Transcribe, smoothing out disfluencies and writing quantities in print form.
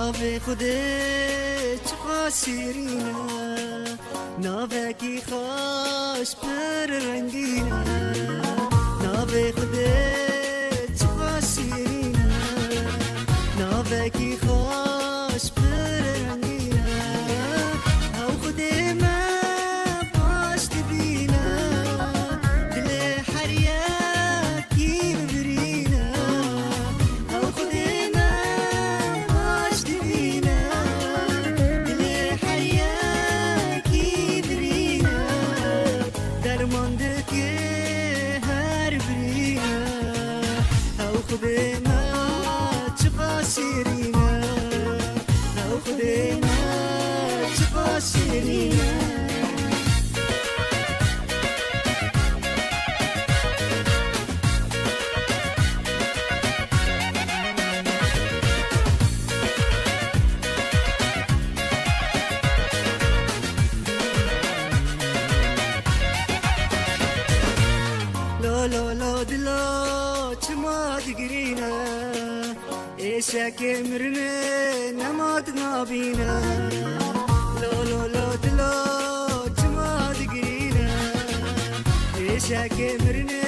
ناوی خودت چقدر شیرینه، ناوی کی خوش پر رنگینه، ناوی خودت چقدر شیرینه، ناوی کی خوش پر رنگینه، او خود من باش تبینه، دل هر یکی ببرینه، او خود من باش تبینه، دل هر یکی برینه، درمانده که هر برینه، او خود من چقدر شیرینه، او خود من چقدر شیرینه. لا لا لا دلا چما دگرینه، ایشک مرنه نماد نابینه، لا لا لا دلا چما دگرینه، ایشک مرنه